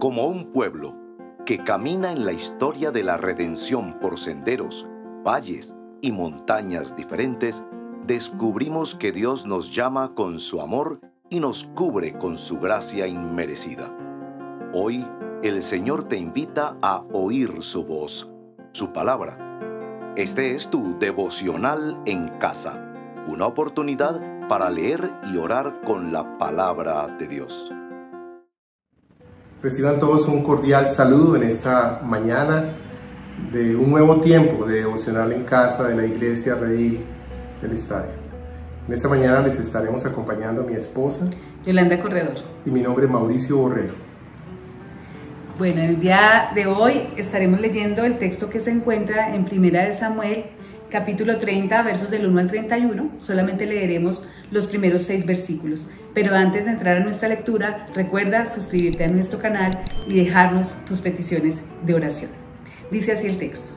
Como un pueblo que camina en la historia de la redención por senderos, valles y montañas diferentes, descubrimos que Dios nos llama con su amor y nos cubre con su gracia inmerecida. Hoy, el Señor te invita a oír su voz, su palabra. Este es tu devocional en casa, una oportunidad para leer y orar con la palabra de Dios. Reciban todos un cordial saludo en esta mañana de un nuevo tiempo de devocional en casa de la Iglesia Redil del Estadio. En esta mañana les estaremos acompañando mi esposa Yolanda Corredor y mi nombre es Mauricio Borrero. Bueno, el día de hoy estaremos leyendo el texto que se encuentra en 1 Samuel, capítulo 30, versos del 1 al 31. Solamente leeremos los primeros 6 versículos. Pero antes de entrar a nuestra lectura, recuerda suscribirte a nuestro canal y dejarnos tus peticiones de oración. Dice así el texto.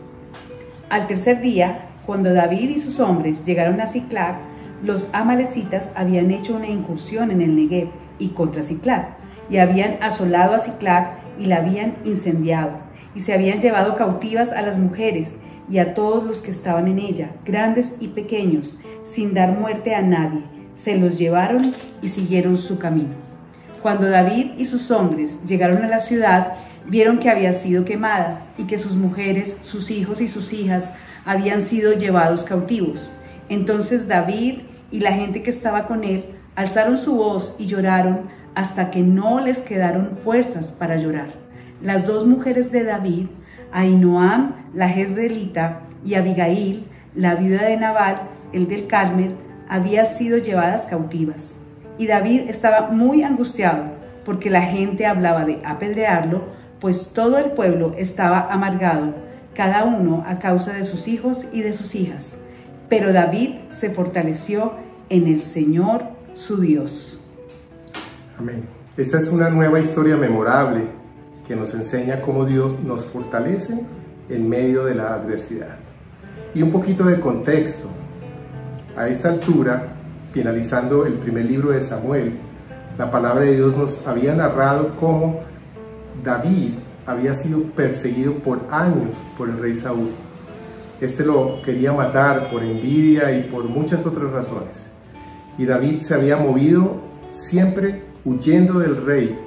Al tercer día, cuando David y sus hombres llegaron a Siclag, los amalecitas habían hecho una incursión en el Negev y contra Siclag, y habían asolado a Siclag y la habían incendiado, y se habían llevado cautivas a las mujeres y a todos los que estaban en ella, grandes y pequeños, sin dar muerte a nadie. Se los llevaron y siguieron su camino. Cuando David y sus hombres llegaron a la ciudad, vieron que había sido quemada y que sus mujeres, sus hijos y sus hijas habían sido llevados cautivos. Entonces David y la gente que estaba con él alzaron su voz y lloraron hasta que no les quedaron fuerzas para llorar. Las dos mujeres de David, Ahinoam, la jezreelita, y Abigail, la viuda de Nabal, el del Carmel, habían sido llevadas cautivas. Y David estaba muy angustiado porque la gente hablaba de apedrearlo, pues todo el pueblo estaba amargado, cada uno a causa de sus hijos y de sus hijas. Pero David se fortaleció en el Señor su Dios. Amén. Esta es una nueva historia memorable que nos enseña cómo Dios nos fortalece en medio de la adversidad. Y un poquito de contexto. A esta altura, finalizando el primer libro de Samuel, la palabra de Dios nos había narrado cómo David había sido perseguido por años por el rey Saúl. Este lo quería matar por envidia y por muchas otras razones. Y David se había movido siempre huyendo del rey,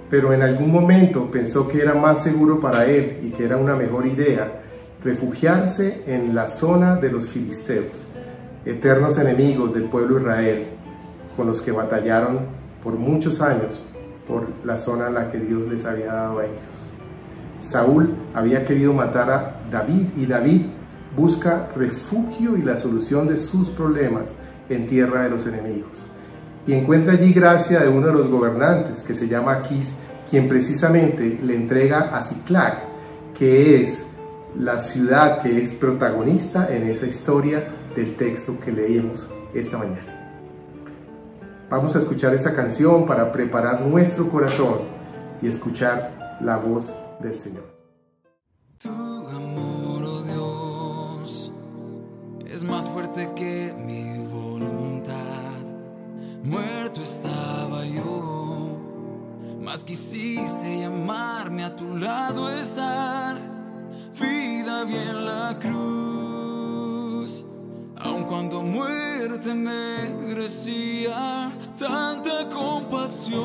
pero en algún momento pensó que era más seguro para él y que era una mejor idea refugiarse en la zona de los filisteos, eternos enemigos del pueblo de Israel, con los que batallaron por muchos años por la zona en la que Dios les había dado a ellos. Saúl había querido matar a David y David busca refugio y la solución de sus problemas en tierra de los enemigos. Y encuentra allí gracia de uno de los gobernantes que se llama Aquís, quien precisamente le entrega a Siclag, que es la ciudad que es protagonista en esa historia del texto que leímos esta mañana. Vamos a escuchar esta canción para preparar nuestro corazón y escuchar la voz del Señor. Tu amor, oh Dios, es más fuerte que mi voluntad. Muerto estaba yo, mas quisiste llamarme a tu lado estar. Vida vi en la cruz, aun cuando muerte merecía tanta compasión.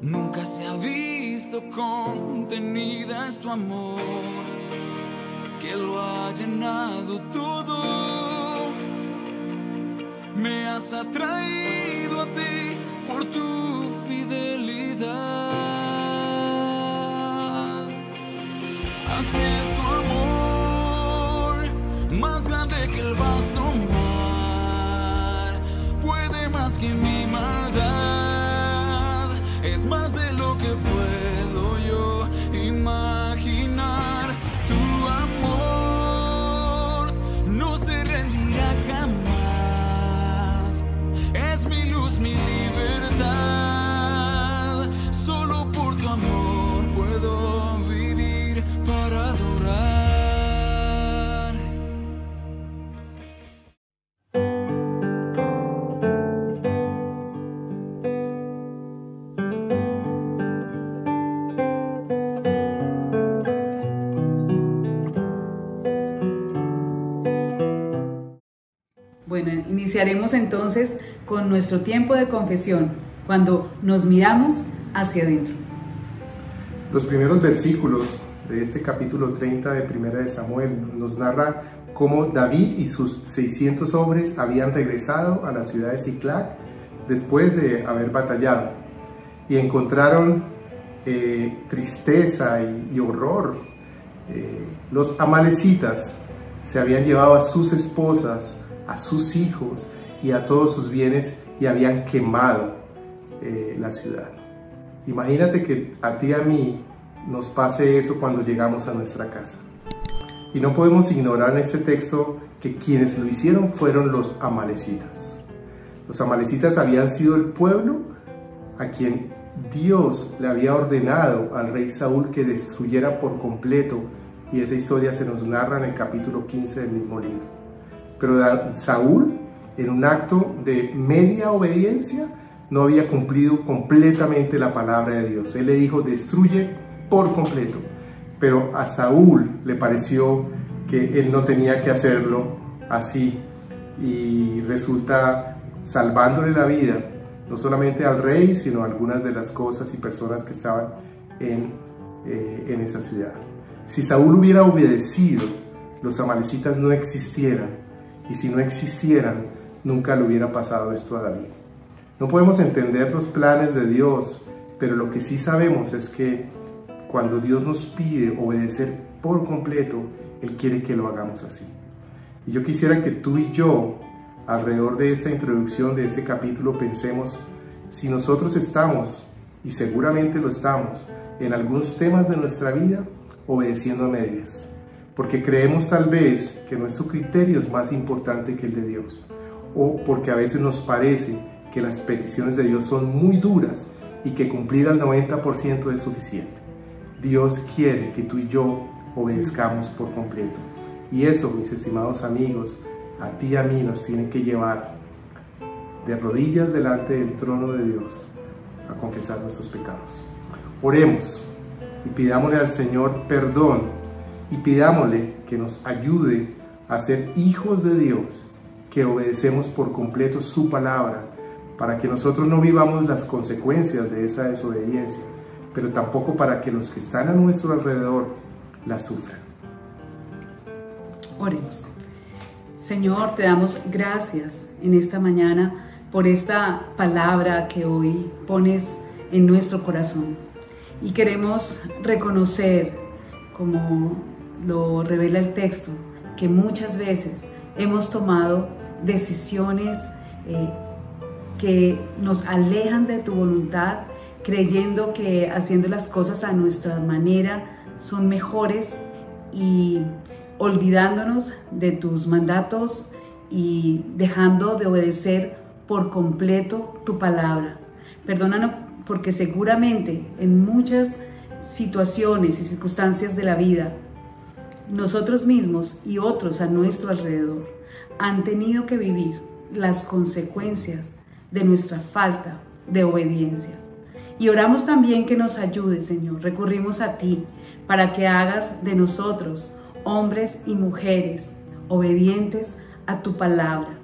Nunca se ha visto contenida es tu amor, que lo ha llenado todo. Me has atraído a ti por tu fidelidad. Así es tu amor, más grande que el vasto mar. Puede más que mi maldad, es más de lo que puedo yo imaginar. Tu amor no se rendirá jamás, es mi luz, mi libertad. Solo por tu amor puedo vivir para adorar. 1 Bueno, iniciaremos entonces con nuestro tiempo de confesión, cuando nos miramos hacia adentro. Los primeros versículos de este capítulo 30 de Primera de Samuel nos narra cómo David y sus 600 hombres habían regresado a la ciudad de Siclag después de haber batallado y encontraron tristeza y horror. Los amalecitas se habían llevado a sus esposas, a sus hijos y a todos sus bienes y habían quemado la ciudad. Imagínate que a ti y a mí nos pase eso cuando llegamos a nuestra casa. Y no podemos ignorar en este texto que quienes lo hicieron fueron los amalecitas. Los amalecitas habían sido el pueblo a quien Dios le había ordenado al rey Saúl que destruyera por completo, y esa historia se nos narra en el capítulo 15 del mismo libro. Pero Saúl, en un acto de media obediencia, no había cumplido completamente la palabra de Dios. Él le dijo, destruye por completo. Pero a Saúl le pareció que él no tenía que hacerlo así, y resulta salvándole la vida, no solamente al rey, sino a algunas de las cosas y personas que estaban en esa ciudad. Si Saúl hubiera obedecido, los amalecitas no existieran, y si no existieran, nunca le hubiera pasado esto a David. No podemos entender los planes de Dios, pero lo que sí sabemos es que cuando Dios nos pide obedecer por completo, Él quiere que lo hagamos así. Y yo quisiera que tú y yo, alrededor de esta introducción de este capítulo, pensemos si nosotros estamos, y seguramente lo estamos, en algunos temas de nuestra vida, obedeciendo a medias, porque creemos tal vez que nuestro criterio es más importante que el de Dios, o porque a veces nos parece que las peticiones de Dios son muy duras y que cumplir al 90% es suficiente. Dios quiere que tú y yo obedezcamos por completo, y eso, mis estimados amigos, a ti y a mí nos tiene que llevar de rodillas delante del trono de Dios a confesar nuestros pecados. Oremos y pidámosle al Señor perdón, y pidámosle que nos ayude a ser hijos de Dios, que obedecemos por completo su palabra, para que nosotros no vivamos las consecuencias de esa desobediencia, pero tampoco para que los que están a nuestro alrededor la sufran. Oremos. Señor, te damos gracias en esta mañana por esta palabra que hoy pones en nuestro corazón. Y queremos reconocer, como lo revela el texto, que muchas veces hemos tomado decisiones que nos alejan de tu voluntad, creyendo que haciendo las cosas a nuestra manera son mejores y olvidándonos de tus mandatos y dejando de obedecer por completo tu palabra. Perdónanos porque seguramente en muchas situaciones y circunstancias de la vida, nosotros mismos y otros a nuestro alrededor han tenido que vivir las consecuencias de nuestra falta de obediencia. Y oramos también que nos ayudes, Señor. Recurrimos a ti para que hagas de nosotros hombres y mujeres obedientes a tu palabra.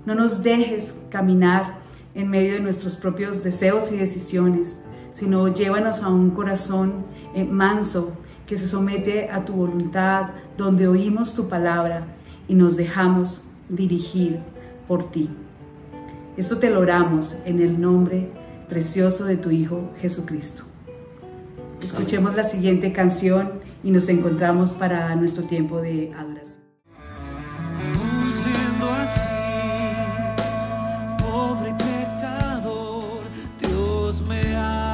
No nos dejes caminar en medio de nuestros propios deseos y decisiones, sino llévanos a un corazón manso que se somete a tu voluntad, donde oímos tu palabra y nos dejamos dirigir por ti. Esto te lo oramos en el nombre precioso de tu Hijo Jesucristo. Escuchemos la siguiente canción y nos encontramos para nuestro tiempo de adoración. Siendo así, pobre pecador, Dios me ama.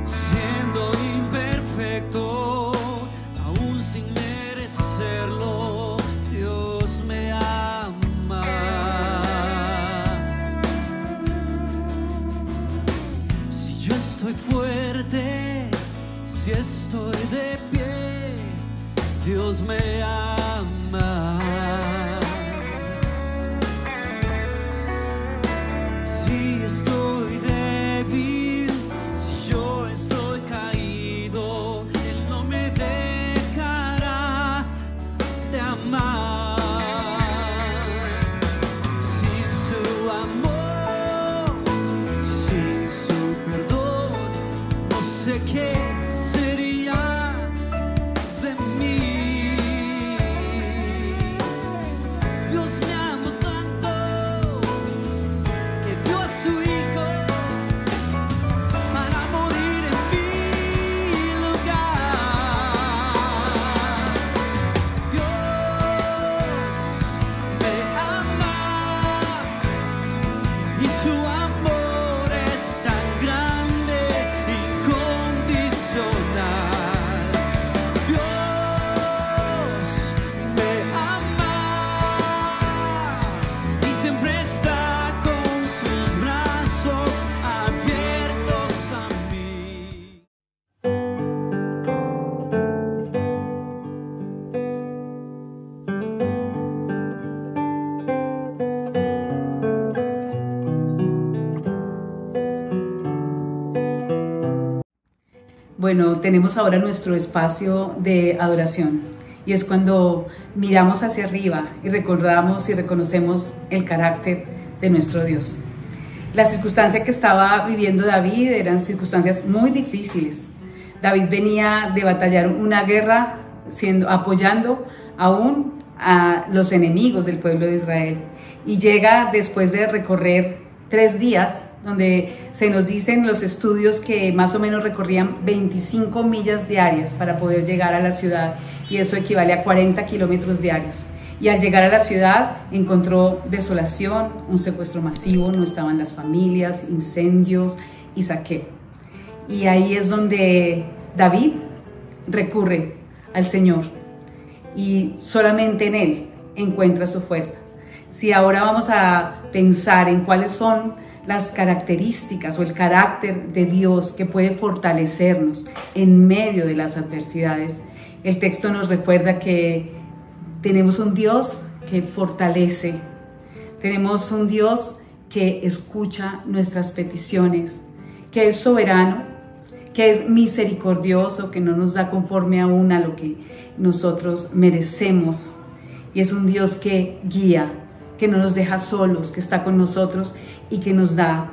Siendo imperfecto, aún sin merecerlo, Dios me ama. Si yo estoy fuerte, si estoy de pie, Dios me ama. Si estoy débil, si yo estoy caído, Él no me dejará. Bueno, tenemos ahora nuestro espacio de adoración y es cuando miramos hacia arriba y recordamos y reconocemos el carácter de nuestro Dios. Las circunstancias que estaba viviendo David eran circunstancias muy difíciles. David venía de batallar una guerra apoyando aún a los enemigos del pueblo de Israel y llega después de recorrer 3 días, donde se nos dicen los estudios que más o menos recorrían 25 millas diarias para poder llegar a la ciudad, y eso equivale a 40 kilómetros diarios. Y al llegar a la ciudad encontró desolación, un secuestro masivo, no estaban las familias, incendios y saqueo. Y ahí es donde David recurre al Señor y solamente en Él encuentra su fuerza. Si ahora vamos a pensar en cuáles son las características o el carácter de Dios que puede fortalecernos en medio de las adversidades, el texto nos recuerda que tenemos un Dios que fortalece, tenemos un Dios que escucha nuestras peticiones, que es soberano, que es misericordioso, que no nos da conforme aún a lo que nosotros merecemos, y es un Dios que guía, que no nos deja solos, que está con nosotros y que nos da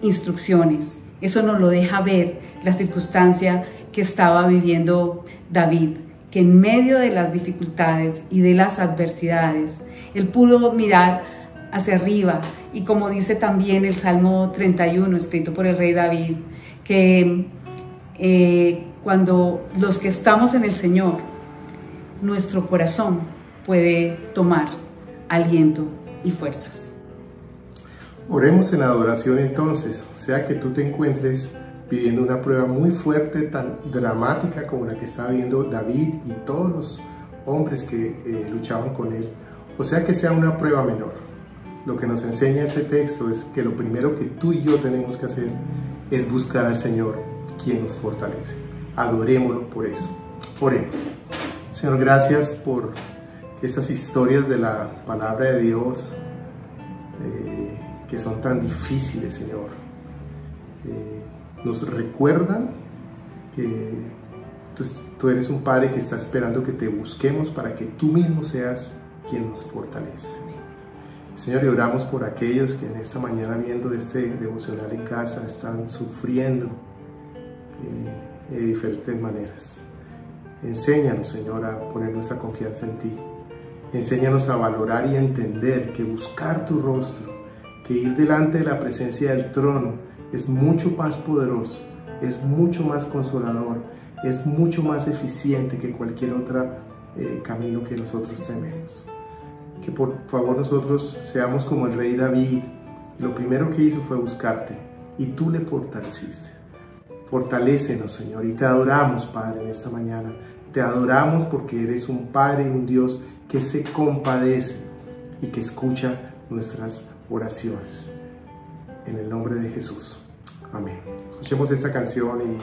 instrucciones. Eso nos lo deja ver la circunstancia que estaba viviendo David, que en medio de las dificultades y de las adversidades, él pudo mirar hacia arriba, y como dice también el Salmo 31, escrito por el rey David, que cuando los que estamos en el Señor, nuestro corazón puede tomar aliento y fuerzas. Oremos en adoración entonces, sea que tú te encuentres viviendo una prueba muy fuerte, tan dramática como la que estaba viviendo David y todos los hombres que luchaban con él, o sea que sea una prueba menor. Lo que nos enseña este texto es que lo primero que tú y yo tenemos que hacer es buscar al Señor, quien nos fortalece. Adorémoslo por eso. Oremos. Señor, gracias por estas historias de la palabra de Dios que son tan difíciles, Señor. Nos recuerdan que tú eres un Padre que está esperando que te busquemos para que tú mismo seas quien nos fortalece. Señor, y oramos por aquellos que en esta mañana, viendo este devocional en casa, están sufriendo de diferentes maneras. Enséñanos, Señor, a poner nuestra confianza en ti. Enséñanos a valorar y a entender que buscar tu rostro, que ir delante de la presencia del trono es mucho más poderoso, es mucho más consolador, es mucho más eficiente que cualquier otro camino que nosotros tenemos. Que por favor nosotros seamos como el rey David. Lo primero que hizo fue buscarte y tú le fortaleciste. Fortalécenos, Señor, y te adoramos, Padre, en esta mañana. Te adoramos porque eres un Padre y un Dios que se compadece y que escucha nuestras oraciones. En el nombre de Jesús. Amén. Escuchemos esta canción y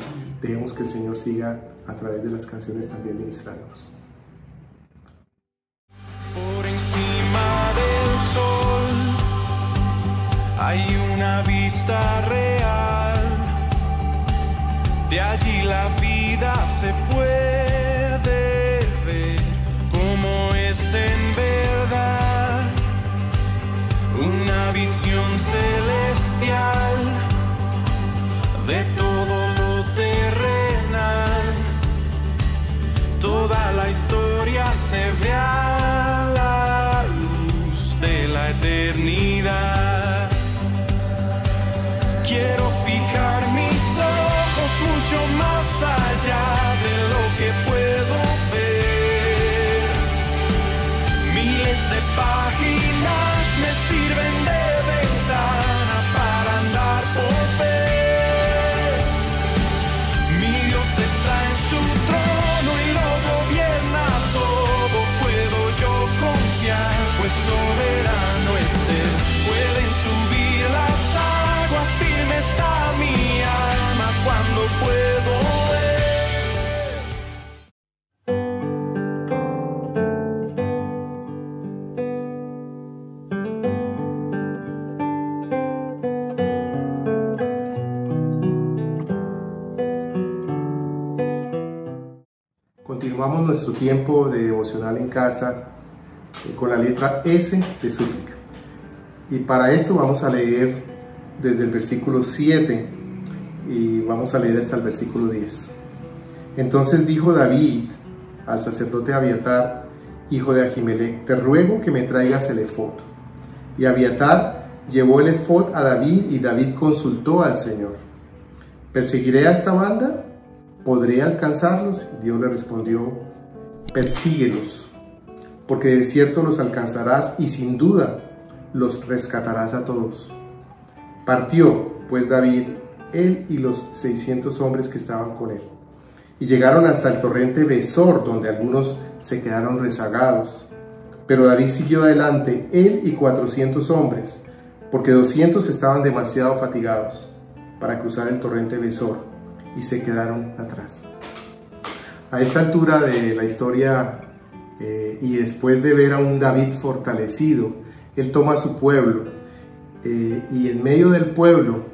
dejemos que el Señor siga a través de las canciones también ministrándonos. Por encima del sol hay una vista real. De allí la vida se puede ver como es en verdad. Una visión celestial de todo lo terrenal. Toda la historia se ve a la luz de la eternidad. Quiero fijar mis ojos mucho más allá de lo que puedo ver. Miles de páginas me sirven de ventana para andar por fe. Mi Dios está en su trono y lo gobierna todo, pues Continuamos nuestro tiempo de devocional en casa con la letra S de súplica. Y para esto vamos a leer desde el versículo 7 y vamos a leer hasta el versículo 10. Entonces dijo David al sacerdote Abiatar, hijo de Ahimelech: te ruego que me traigas el efod. Y Abiatar llevó el efod a David y David consultó al Señor: ¿perseguiré a esta banda? ¿Podré alcanzarlos? Dios le respondió: persíguelos, porque de cierto los alcanzarás y sin duda los rescatarás a todos. Partió pues David, él y los 600 hombres que estaban con él, y llegaron hasta el torrente Besor, donde algunos se quedaron rezagados. Pero David siguió adelante, él y 400 hombres, porque 200 estaban demasiado fatigados para cruzar el torrente Besor, y se quedaron atrás. A esta altura de la historia, y después de ver a un David fortalecido, él toma a su pueblo, y en medio del pueblo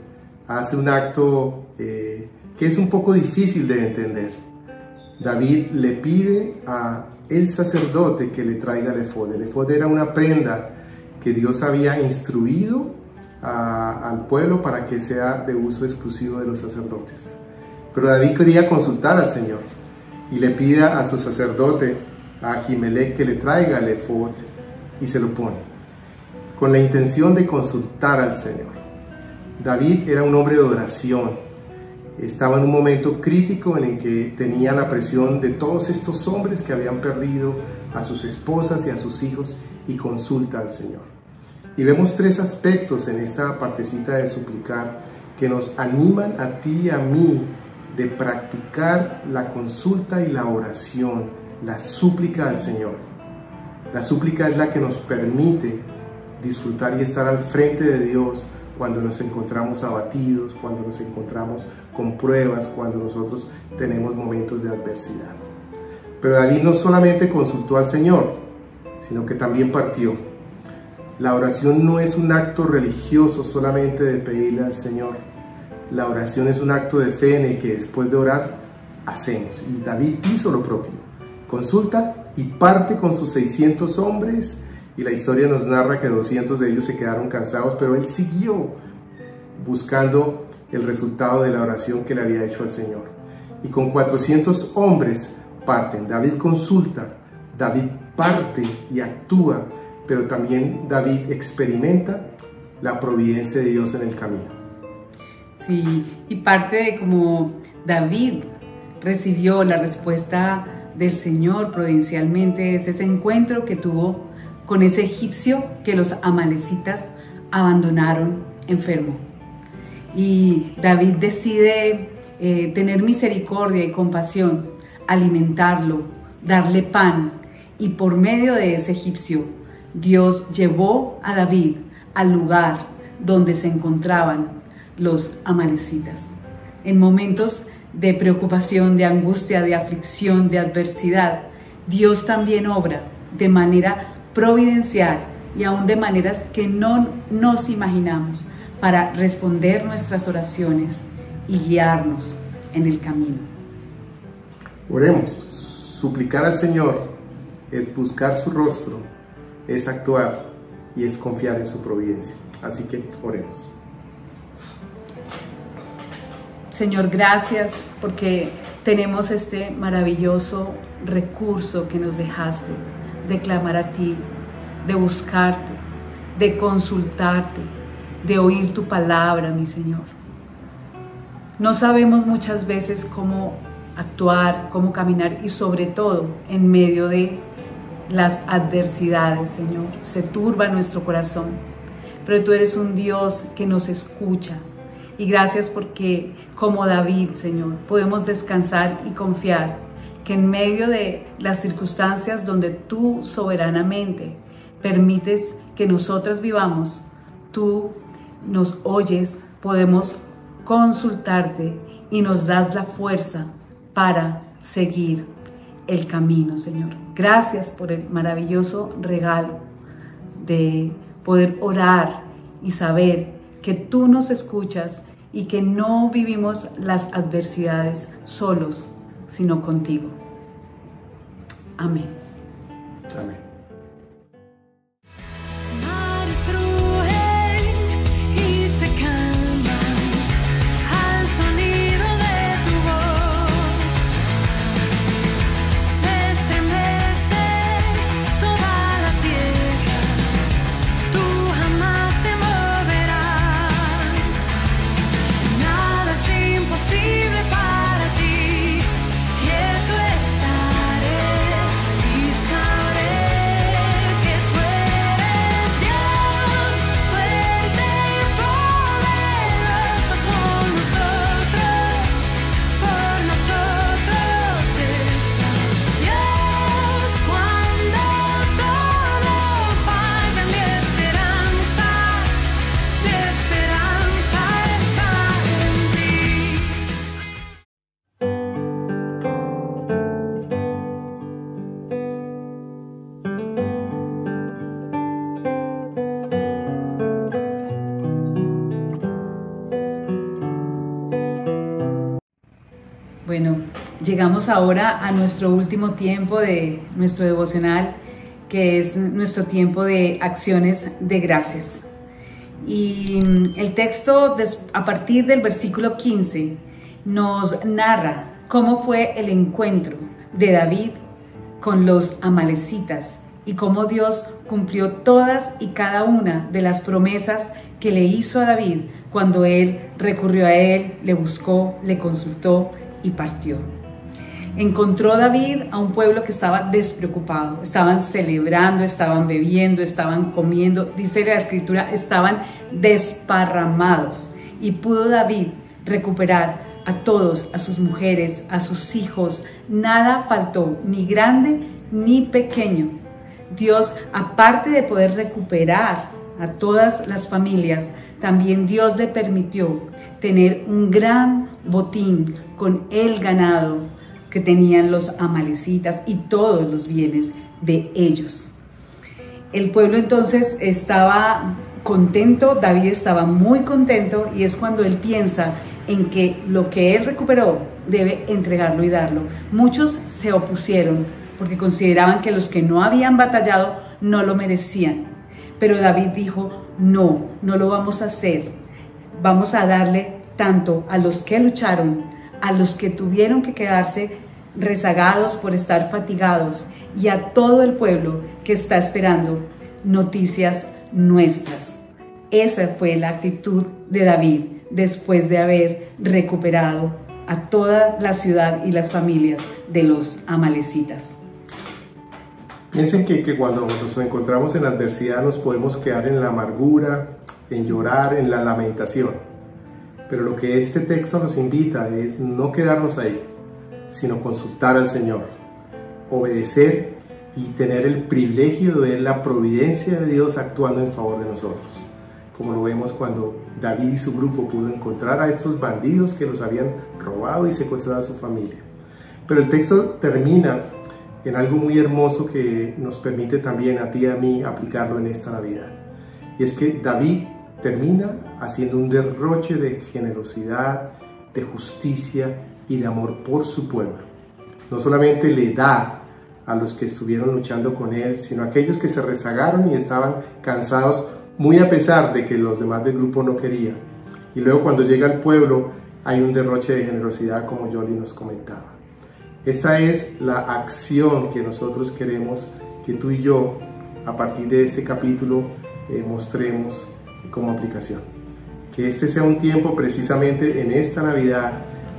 hace un acto que es un poco difícil de entender. David le pide a el sacerdote que le traiga el efod. El efod era una prenda que Dios había instruido al pueblo para que sea de uso exclusivo de los sacerdotes. Pero David quería consultar al Señor y le pide a su sacerdote, a Ahimelech, que le traiga el efod, y se lo pone, con la intención de consultar al Señor. David era un hombre de oración. Estaba en un momento crítico en el que tenía la presión de todos estos hombres que habían perdido a sus esposas y a sus hijos, y consulta al Señor. Y vemos 3 aspectos en esta partecita de suplicar que nos animan a ti y a mí de practicar la consulta y la oración, la súplica al Señor. La súplica es la que nos permite disfrutar y estar al frente de Dios cuando nos encontramos abatidos, cuando nos encontramos con pruebas, cuando nosotros tenemos momentos de adversidad. Pero David no solamente consultó al Señor, sino que también partió. La oración no es un acto religioso solamente de pedirle al Señor. La oración es un acto de fe en el que después de orar hacemos. Y David hizo lo propio. Consulta y parte con sus 600 hombres. Y la historia nos narra que 200 de ellos se quedaron cansados, pero él siguió buscando el resultado de la oración que le había hecho al Señor. Y con 400 hombres parten. David consulta, David parte y actúa, pero también David experimenta la providencia de Dios en el camino. Sí, y parte de cómo David recibió la respuesta del Señor providencialmente es ese encuentro que tuvo con ese egipcio que los amalecitas abandonaron enfermo. Y David decide tener misericordia y compasión, alimentarlo, darle pan, y por medio de ese egipcio, Dios llevó a David al lugar donde se encontraban los amalecitas. En momentos de preocupación, de angustia, de aflicción, de adversidad, Dios también obra de manera providencial y aún de maneras que no nos imaginamos para responder nuestras oraciones y guiarnos en el camino. Oremos. Suplicar al Señor es buscar su rostro, es actuar y es confiar en su providencia. Así que oremos. Señor, gracias porque tenemos este maravilloso recurso que nos dejaste de clamar a ti, de buscarte, de consultarte, de oír tu palabra, mi Señor. No sabemos muchas veces cómo actuar, cómo caminar, y sobre todo en medio de las adversidades, Señor. Se turba nuestro corazón, pero tú eres un Dios que nos escucha. Y gracias porque, como David, Señor, podemos descansar y confiar que en medio de las circunstancias donde tú soberanamente permites que nosotras vivamos, tú nos oyes, podemos consultarte y nos das la fuerza para seguir el camino, Señor. Gracias por el maravilloso regalo de poder orar y saber que tú nos escuchas y que no vivimos las adversidades solos, sino contigo. Amén. Amén. Mares rugen y se calman al sonido de tu voz. Se estremece toda la tierra, tú jamás te moverás. Nada es imposible para ti, quieto estaré y sabré que tú eres Dios, fuerte y poderoso con nosotros, por nosotros estás. Dios, cuando todo falla, mi esperanza está en ti. Bueno, llegamos ahora a nuestro último tiempo de nuestro devocional, que es nuestro tiempo de acciones de gracias. Y el texto, a partir del versículo 15, nos narra cómo fue el encuentro de David con los amalecitas y cómo Dios cumplió todas y cada una de las promesas que le hizo a David cuando él recurrió a él, le buscó, le consultó y partió. Encontró David a un pueblo que estaba despreocupado, estaban celebrando, estaban bebiendo, estaban comiendo, dice la escritura, estaban desparramados, y pudo David recuperar a todos, a sus mujeres, a sus hijos, nada faltó, ni grande ni pequeño. Dios, aparte de poder recuperar a todas las familias, también Dios le permitió tener un gran botín con el ganado que tenían los amalecitas y todos los bienes de ellos. El pueblo entonces estaba contento, David estaba muy contento, y es cuando él piensa en que lo que él recuperó debe entregarlo y darlo. Muchos se opusieron porque consideraban que los que no habían batallado no lo merecían. Pero David dijo, no lo vamos a hacer. Vamos a darle tanto a los que lucharon, a los que tuvieron que quedarse rezagados por estar fatigados, y a todo el pueblo que está esperando noticias nuestras. Esa fue la actitud de David después de haber recuperado a toda la ciudad y las familias de los amalecitas. Piensen que cuando nos encontramos en la adversidad nos podemos quedar en la amargura, en llorar, en la lamentación. Pero lo que este texto nos invita es no quedarnos ahí, sino consultar al Señor, obedecer y tener el privilegio de ver la providencia de Dios actuando en favor de nosotros. Como lo vemos cuando David y su grupo pudo encontrar a estos bandidos que los habían robado y secuestrado a su familia. Pero el texto termina en algo muy hermoso que nos permite también a ti y a mí aplicarlo en esta Navidad. Y es que David termina haciendo un derroche de generosidad, de justicia y de amor por su pueblo. No solamente le da a los que estuvieron luchando con él, sino a aquellos que se rezagaron y estaban cansados, muy a pesar de que los demás del grupo no querían. Y luego cuando llega al pueblo hay un derroche de generosidad, como Yoli nos comentaba. Esta es la acción que nosotros queremos que tú y yo, a partir de este capítulo, mostremos como aplicación. Que este sea un tiempo precisamente en esta Navidad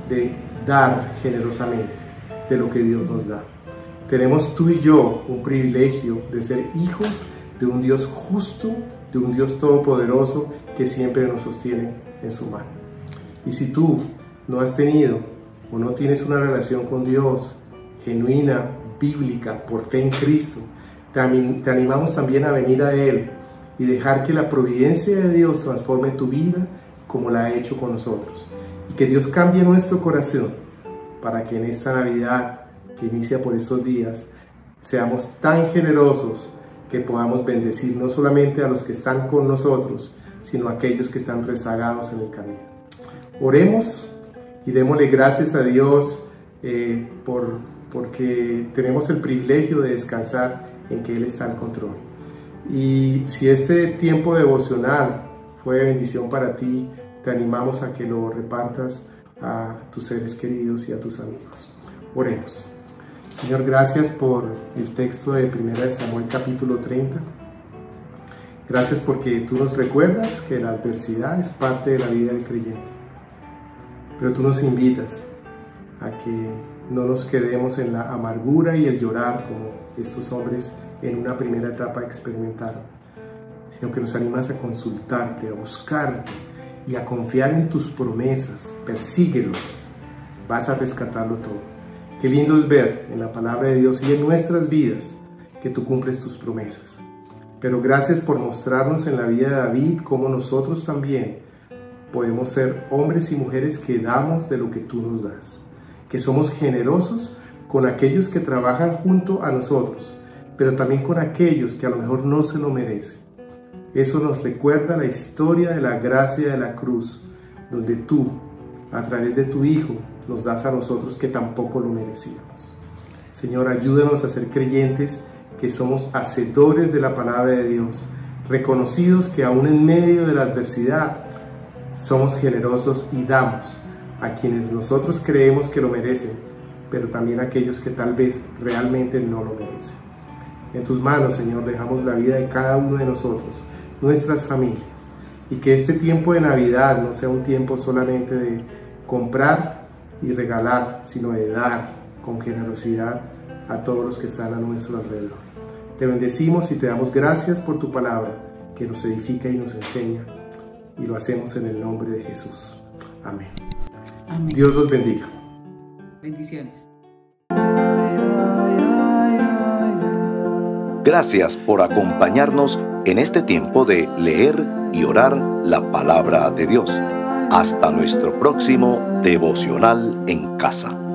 de dar generosamente de lo que Dios nos da. Tenemos tú y yo un privilegio de ser hijos de un Dios justo, de un Dios todopoderoso que siempre nos sostiene en su mano. Y si tú no has tenido o no tienes una relación con Dios genuina, bíblica, por fe en Cristo, te animamos también a venir a Él y dejar que la providencia de Dios transforme tu vida como la ha hecho con nosotros. Y que Dios cambie nuestro corazón para que en esta Navidad que inicia por estos días seamos tan generosos que podamos bendecir no solamente a los que están con nosotros, sino a aquellos que están rezagados en el camino. Oremos y démosle gracias a Dios por porque tenemos el privilegio de descansar en que Él está en control. Y si este tiempo devocional fue de bendición para ti, te animamos a que lo repartas a tus seres queridos y a tus amigos. Oremos. Señor, gracias por el texto de 1 Samuel capítulo 30. Gracias porque tú nos recuerdas que la adversidad es parte de la vida del creyente. Pero tú nos invitas a que no nos quedemos en la amargura y el llorar como estos hombres en una primera etapa experimentaron, sino que nos animas a consultarte, a buscarte y a confiar en tus promesas. Persíguelos, vas a rescatarlo todo. Qué lindo es ver en la palabra de Dios y en nuestras vidas que tú cumples tus promesas. Pero gracias por mostrarnos en la vida de David cómo nosotros también podemos ser hombres y mujeres que damos de lo que tú nos das, que somos generosos con aquellos que trabajan junto a nosotros, pero también con aquellos que a lo mejor no se lo merecen. Eso nos recuerda la historia de la gracia de la cruz, donde tú, a través de tu Hijo, nos das a nosotros que tampoco lo merecíamos. Señor, ayúdanos a ser creyentes que somos hacedores de la palabra de Dios, reconocidos que aún en medio de la adversidad somos generosos y damos a quienes nosotros creemos que lo merecen, pero también a aquellos que tal vez realmente no lo merecen. En tus manos, Señor, dejamos la vida de cada uno de nosotros, nuestras familias, y que este tiempo de Navidad no sea un tiempo solamente de comprar y regalar, sino de dar con generosidad a todos los que están a nuestro alrededor. Te bendecimos y te damos gracias por tu palabra que nos edifica y nos enseña, y lo hacemos en el nombre de Jesús. Amén. Amén. Dios los bendiga. Bendiciones. Gracias por acompañarnos en este tiempo de leer y orar la palabra de Dios. Hasta nuestro próximo devocional en casa.